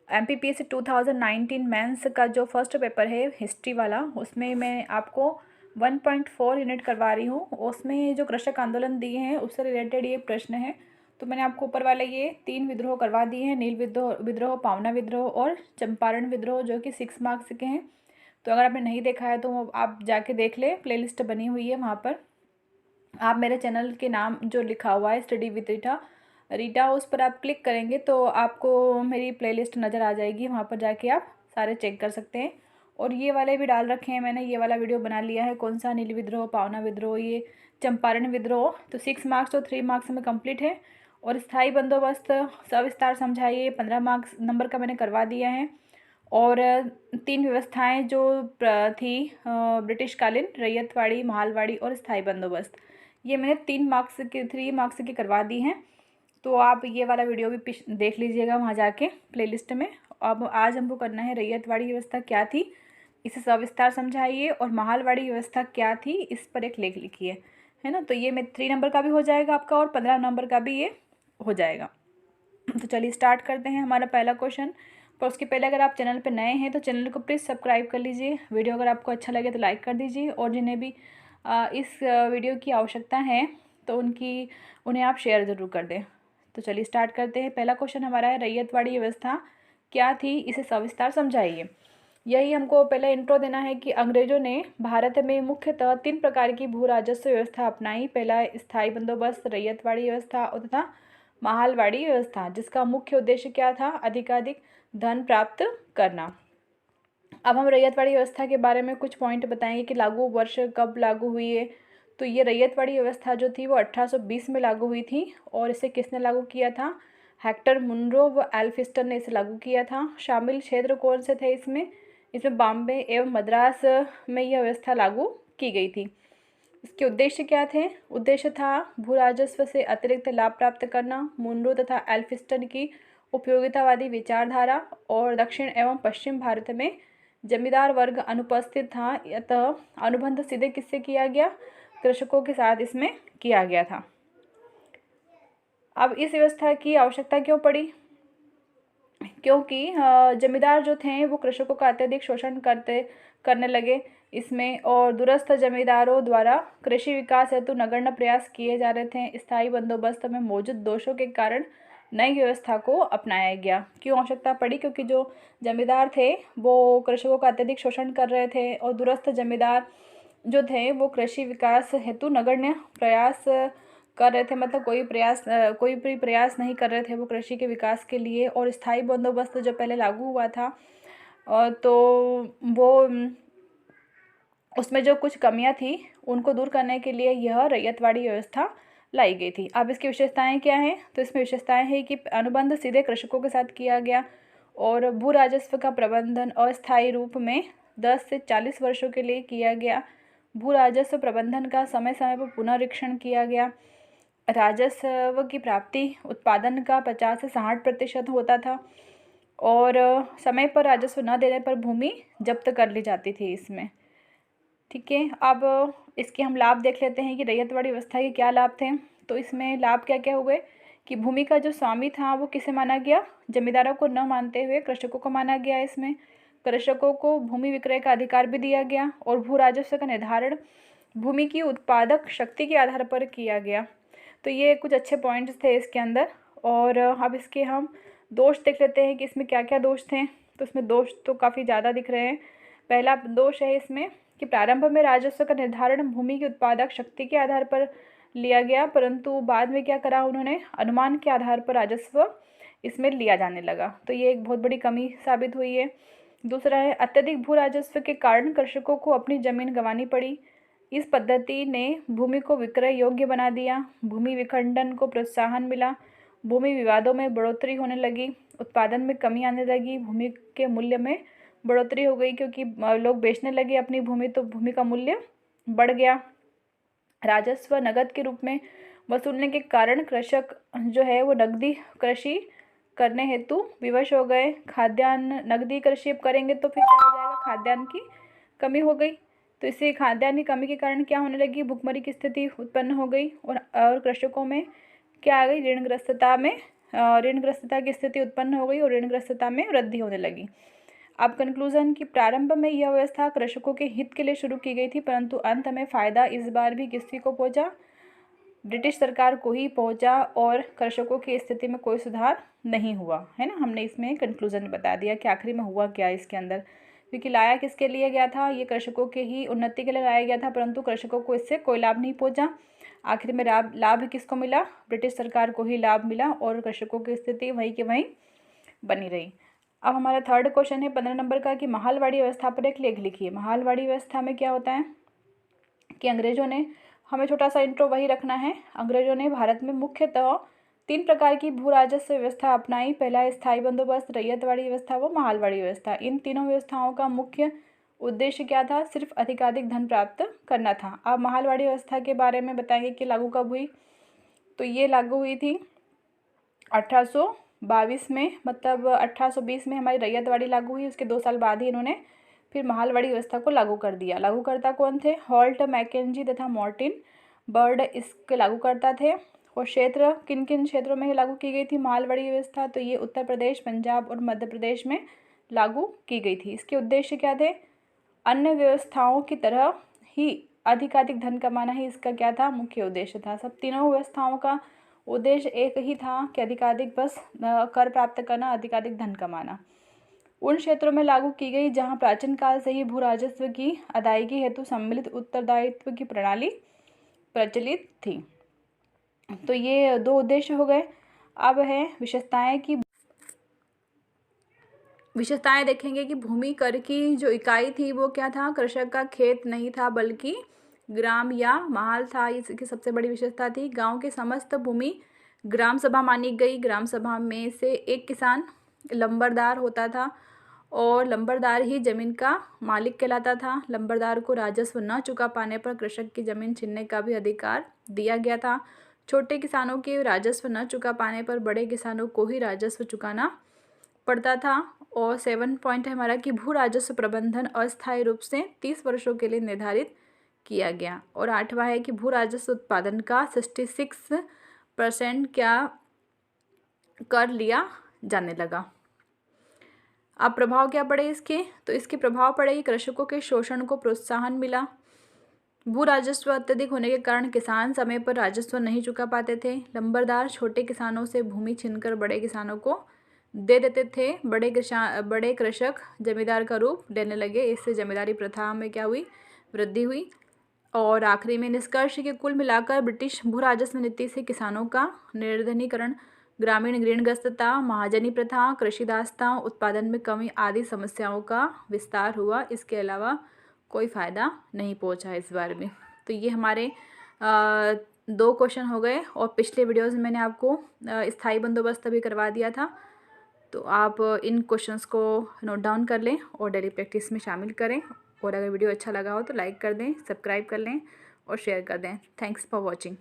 MPPSC 2019 mains का जो first paper है हिस्ट्री वाला, उसमें मैं आपको 1.4 यूनिट करवा रही हूँ। उसमें जो कृषक आंदोलन दिए हैं उससे रिलेटेड ये प्रश्न है। तो मैंने आपको ऊपर वाले ये 3 विद्रोह करवा दिए हैं, नील विद्रोह, पावना विद्रोह और चंपारण विद्रोह, जो कि 6 मार्क्स के हैं। तो अगर आपने नहीं देखा है तो आप जाके देख ले, प्लेलिस्ट बनी हुई है वहाँ पर। आप मेरे चैनल के नाम जो लिखा हुआ है स्टडी विद रीटा, उस पर आप क्लिक करेंगे तो आपको मेरी प्लेलिस्ट नज़र आ जाएगी। वहाँ पर जाके आप सारे चेक कर सकते हैं। और ये वाले भी डाल रखे हैं मैंने, ये वाला वीडियो बना लिया है, कौन सा नील विद्रोह, पावना विद्रोह, ये चंपारण विद्रोह। तो 6 मार्क्स और 3 मार्क्स में कंप्लीट है। और स्थायी बंदोबस्त सविस्तार समझाइए 15 मार्क्स नंबर का मैंने करवा दिया है। और 3 व्यवस्थाएं जो थी ब्रिटिशकालीन, रैयतवाड़ी, महालवाड़ी और स्थायी बंदोबस्त, ये मैंने 3 मार्क्स की करवा दी हैं। तो आप ये वाला वीडियो भी देख लीजिएगा वहाँ जाके प्लेलिस्ट में। अब आज हमको करना है रैयतवाड़ी व्यवस्था क्या थी, इसे सविस्तार समझाइए, और महालवाड़ी व्यवस्था क्या थी, इस पर एक लेख लिखिए, है ना। तो ये मैं 3 नंबर का भी हो जाएगा आपका और 15 नंबर का भी ये हो जाएगा। तो चलिए स्टार्ट करते हैं हमारा पहला क्वेश्चन। पर उसके पहले अगर आप चैनल पर नए हैं तो चैनल को प्लीज़ सब्सक्राइब कर लीजिए। वीडियो अगर आपको अच्छा लगे तो लाइक कर दीजिए, और जिन्हें भी इस वीडियो की आवश्यकता है तो उन्हें आप शेयर ज़रूर कर दें। तो चलिए स्टार्ट करते हैं। पहला क्वेश्चन हमारा है, रैयतवाड़ी व्यवस्था क्या थी, इसे सविस्तार समझाइए। यही हमको पहले इंट्रो देना है कि अंग्रेजों ने भारत में मुख्यतः 3 प्रकार की भू राजस्व व्यवस्था अपनाई। पहला स्थायी बंदोबस्त, रैयतवाड़ी व्यवस्था तथा महालवाड़ी व्यवस्था, जिसका मुख्य उद्देश्य क्या था, अधिकाधिक धन प्राप्त करना। अब हम रैयतवाड़ी व्यवस्था के बारे में कुछ पॉइंट बताएंगे कि लागू वर्ष कब लागू हुई है। तो ये रैयतवाड़ी व्यवस्था जो थी वो 1820 में लागू हुई थी। और इसे किसने लागू किया था, हेक्टर मुनरो व एल्फिस्टन ने इसे लागू किया था। शामिल क्षेत्र कौन से थे इसमें बॉम्बे एवं मद्रास में यह व्यवस्था लागू की गई थी। इसके उद्देश्य क्या थे, उद्देश्य था भू राजस्व से अतिरिक्त लाभ प्राप्त करना, मुनरो तथा एल्फिस्टन की उपयोगितावादी विचारधारा, और दक्षिण एवं पश्चिम भारत में जमींदार वर्ग अनुपस्थित था, अतः अनुबंध सीधे किससे किया गया, कृषकों के साथ इसमें किया गया था। अब इस व्यवस्था की आवश्यकता क्यों पड़ी, क्योंकि जमींदार जो थे वो कृषकों का अत्यधिक शोषण करने लगे इसमें, और दूरस्थ जमींदारों द्वारा कृषि विकास हेतु नगण्य प्रयास किए जा रहे थे। स्थायी बंदोबस्त में मौजूद दोषों के कारण नई व्यवस्था को अपनाया गया। क्यों आवश्यकता पड़ी, क्योंकि जो जमींदार थे वो कृषकों का अत्यधिक शोषण कर रहे थे, और दूरस्थ जमींदार जो थे वो कृषि विकास हेतु नगण्य प्रयास कर रहे थे, मतलब कोई भी प्रयास नहीं कर रहे थे वो कृषि के विकास के लिए। और स्थायी बंदोबस्त जो पहले लागू हुआ था तो वो उसमें जो कुछ कमियां थी उनको दूर करने के लिए यह रैयतवाड़ी व्यवस्था लाई गई थी। अब इसकी विशेषताएं क्या हैं, तो इसमें विशेषताएं हैं कि अनुबंध सीधे कृषकों के साथ किया गया, और भू राजस्व का प्रबंधन अस्थायी रूप में 10 से 40 वर्षों के लिए किया गया। भू राजस्व प्रबंधन का समय समय पर पुनरीक्षण किया गया। राजस्व की प्राप्ति उत्पादन का 50 से 60% होता था, और समय पर राजस्व न देने पर भूमि जब्त कर ली जाती थी इसमें। ठीक है, अब इसके हम लाभ देख लेते हैं कि रैयतवाड़ी व्यवस्था के क्या लाभ थे। तो इसमें लाभ क्या क्या हुए कि भूमि का जो स्वामी था वो किसे माना गया, जमींदारों को न मानते हुए कृषकों को माना गया। इसमें कृषकों को भूमि विक्रय का अधिकार भी दिया गया, और भू राजस्व का निर्धारण भूमि की उत्पादक शक्ति के आधार पर किया गया। तो ये कुछ अच्छे पॉइंट्स थे इसके अंदर। और अब इसके हम दोष देख लेते हैं कि इसमें क्या क्या दोष थे। तो इसमें दोष तो काफ़ी ज़्यादा दिख रहे हैं। पहला दोष है इसमें कि प्रारंभ में राजस्व का निर्धारण भूमि की उत्पादक शक्ति के आधार पर लिया गया, परंतु बाद में क्या करा उन्होंने, अनुमान के आधार पर राजस्व इसमें लिया जाने लगा। तो ये एक बहुत बड़ी कमी साबित हुई है। दूसरा है, अत्यधिक भू राजस्व के कारण कृषकों को अपनी जमीन गंवानी पड़ी। इस पद्धति ने भूमि को विक्रय योग्य बना दिया, भूमि विखंडन को प्रोत्साहन मिला, भूमि विवादों में बढ़ोतरी होने लगी, उत्पादन में कमी आने लगी, भूमि के मूल्य में बढ़ोतरी हो गई क्योंकि लोग बेचने लगे अपनी भूमि, तो भूमि का मूल्य बढ़ गया। राजस्व नगद के रूप में वसूलने के कारण कृषक जो है वो नगदी कृषि करने हेतु विवश हो गए। खाद्यान्न नगदी कृषि अब करेंगे तो फिर क्या हो जाएगा, खाद्यान्न की कमी हो गई। तो इससे खाद्यान्न की कमी के कारण क्या होने लगी, भुखमरी की स्थिति उत्पन्न हो गई, और कृषकों में क्या आ गई, ऋणग्रस्तता में ऋणग्रस्तता की स्थिति उत्पन्न हो गई और ऋणग्रस्तता में वृद्धि होने लगी। अब कंक्लूजन की प्रारंभ में यह व्यवस्था कृषकों के हित के लिए शुरू की गई थी, परंतु अंत में फायदा इस बार भी किसी को पहुंचा, ब्रिटिश सरकार को ही पहुंचा और कृषकों की स्थिति में कोई सुधार नहीं हुआ, है ना। हमने इसमें कंक्लूजन बता दिया कि आखिरी में हुआ क्या इसके अंदर, क्योंकि लाया किसके लिए गया था, ये कृषकों के ही उन्नति के लिए लाया गया था, परंतु कृषकों को इससे कोई लाभ नहीं पहुंचा। आखिर में लाभ किसको मिला, ब्रिटिश सरकार को ही लाभ मिला और कृषकों की स्थिति वहीं की वहीं बनी रही। अब हमारा थर्ड क्वेश्चन है 15 नंबर का कि महालवाड़ी व्यवस्था पर एक लेख लिखिए। महालवाड़ी व्यवस्था में क्या होता है कि अंग्रेजों ने, हमें छोटा सा इंट्रो वही रखना है, अंग्रेजों ने भारत में मुख्यतः 3 प्रकार की भू राजस्व व्यवस्था अपनाई। पहला है स्थायी बंदोबस्त, रैयतवाड़ी व्यवस्था व महालवाड़ी व्यवस्था। इन तीनों व्यवस्थाओं का मुख्य उद्देश्य क्या था, सिर्फ अधिकाधिक धन प्राप्त करना था। अब महालवाड़ी व्यवस्था के बारे में बताएंगे कि लागू कब हुई, तो ये लागू हुई थी 1822 में, मतलब 1820 में हमारी रैयतवाड़ी लागू हुई, उसके 2 साल बाद ही इन्होंने फिर महालवाड़ी व्यवस्था को लागू कर दिया। लागूकर्ता कौन थे, हॉल्ट, मैकेंजी तथा मार्टिन बर्ड इसके लागूकर्ता थे। और क्षेत्र, किन किन क्षेत्रों में लागू की गई थी महालवाड़ी व्यवस्था, तो ये उत्तर प्रदेश, पंजाब और मध्य प्रदेश में लागू की गई थी। इसके उद्देश्य क्या थे, अन्य व्यवस्थाओं की तरह ही अधिकाधिक धन कमाना ही इसका क्या था, मुख्य उद्देश्य था। सब तीनों व्यवस्थाओं का उद्देश्य एक ही था कि अधिकाधिक बस कर प्राप्त करना, अधिकाधिक धन कमाना। उन क्षेत्रों में लागू की गई जहां प्राचीन काल से ही भू राजस्व की अदायगी हेतु सम्मिलित उत्तरदायित्व की प्रणाली प्रचलित थी। तो ये 2 उद्देश्य हो गए। अब है विशेषताएं देखेंगे कि भूमि कर की जो इकाई थी वो क्या था, कृषक का खेत नहीं था बल्कि ग्राम या महाल था, इसकी सबसे बड़ी विशेषता थी। गांव की समस्त भूमि ग्राम सभा मानी गई। ग्राम सभा में से एक किसान लंबरदार होता था और लंबरदार ही जमीन का मालिक कहलाता था। लंबरदार को राजस्व न चुका पाने पर कृषक की जमीन छीनने का भी अधिकार दिया गया था। छोटे किसानों के राजस्व न चुका पाने पर बड़े किसानों को ही राजस्व चुकाना पड़ता था। और 7 पॉइंट है हमारा कि भू राजस्व प्रबंधन अस्थायी रूप से 30 वर्षों के लिए निर्धारित किया गया। और 8वां है कि भू राजस्व उत्पादन का 66% क्या कर लिया जाने लगा। अब प्रभाव क्या पड़े इसके, तो इसके प्रभाव पड़े कि कृषकों के शोषण को प्रोत्साहन मिला। भू राजस्व अत्यधिक होने के कारण किसान समय पर राजस्व नहीं चुका पाते थे। लंबरदार छोटे किसानों से भूमि छीनकर बड़े किसानों को दे देते थे। बड़े कृषक जमींदार का रूप लेने लगे। इससे जमींदारी प्रथा में क्या हुई, वृद्धि हुई। और आखिरी में निष्कर्ष के कुल मिलाकर ब्रिटिश भू राजस्व नीति से किसानों का निर्धनीकरण, ग्रामीण ऋणग्रस्तता, महाजनी प्रथा, कृषि दासता, उत्पादन में कमी आदि समस्याओं का विस्तार हुआ। इसके अलावा कोई फ़ायदा नहीं पहुंचा इस बारे में। तो ये हमारे 2 क्वेश्चन हो गए। और पिछले वीडियोज़ में मैंने आपको स्थायी बंदोबस्त भी करवा दिया था, तो आप इन क्वेश्चंस को नोट डाउन कर लें और डेली प्रैक्टिस में शामिल करें। और अगर वीडियो अच्छा लगा हो तो लाइक कर दें, सब्सक्राइब कर लें और शेयर कर दें। Thanks for watching.